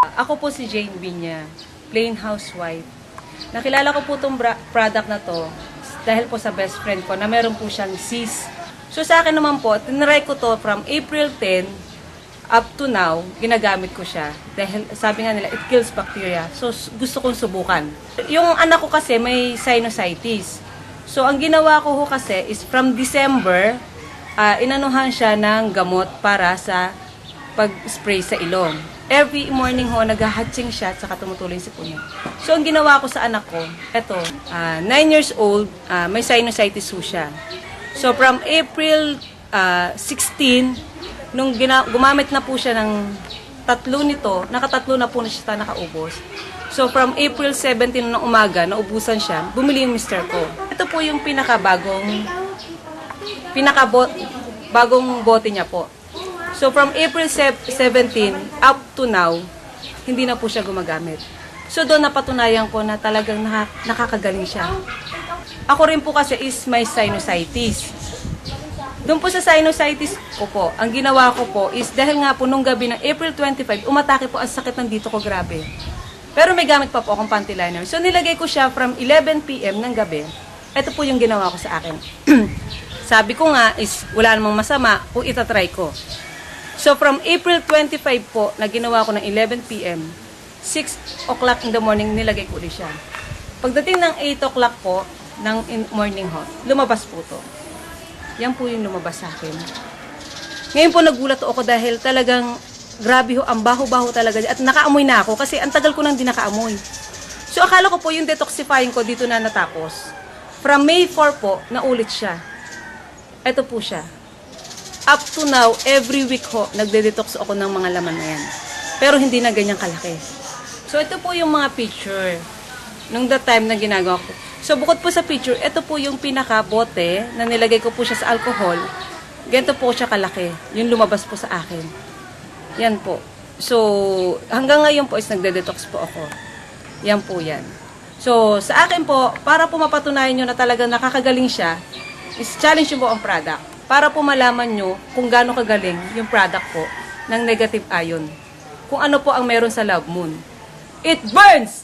Ako po si Jane Binya, plain housewife. Nakilala ko po itong product na to dahil po sa best friend ko na meron po siyang cyst. So sa akin naman po, tinry ko to from April 10 up to now, ginagamit ko siya. Dahil sabi nga nila, it kills bacteria. So gusto kong subukan. Yung anak ko kasi may sinusitis. So ang ginawa ko kasi is from December, inanuhan siya ng gamot para sa pag-spray sa ilong. Every morning ho, nag-hatching siya at saka tumutuloy si puno. So, ang ginawa ko sa anak ko, eto, 9 years old, may sinusitis ho siya. So, from April 16, nung gumamit na po siya ng tatlo nito, nakatatlo na po na siya nakaubos. So, from April 17 ng umaga, naubusan siya, bumili yung mister ko. Ito po yung pinakabagong bote niya po. So, from April 17 up to now, hindi na po siya gumagamit. So, doon napatunayan ko na talagang nakakagaling siya. Ako rin po kasi is may sinusitis. Doon po sa sinusitis ko po, ang ginawa ko po is dahil nga po nung gabi ng April 25, umatake po ang sakit ng dito ko grabe. Pero may gamit pa po akong panty liner. So, nilagay ko siya from 11 p.m. ng gabi. Ito po yung ginawa ko sa akin. Sabi ko nga is wala namang masama kung itatry ko. So, from April 25 po, na ginawa ko ng 11 p.m., 6 o'clock in the morning, nilagay ko ulit siya. Pagdating ng 8 o'clock po, ng morning ho, lumabas po to. Yan po yung lumabas sa akin. Ngayon po nagulat ako dahil talagang, grabe ho, ang baho-baho talaga. At nakaamoy na ako kasi ang tagal ko nang di nakaamoy. So, akala ko po yung detoxifying ko dito na natapos. From May 4 po, naulit siya. Ito po siya. Up to now, every week ho, nagde-detox ako ng mga laman na yan. Pero hindi na ganyan kalaki. So, ito po yung mga picture nung that time na ginagawa ko. So, bukod po sa picture, ito po yung pinaka-bote na nilagay ko po siya sa alcohol. Ganito po siya kalaki. Yung lumabas po sa akin. Yan po. So, hanggang ngayon po is nagde-detox po ako. Yan po yan. So, sa akin po, para po mapatunayan nyo na talagang nakakagaling siya, is challenge nyo po ang product. Para po malaman nyo kung gaano kagaling yung product po ng negative ion. Kung ano po ang meron sa Love Moon. It burns!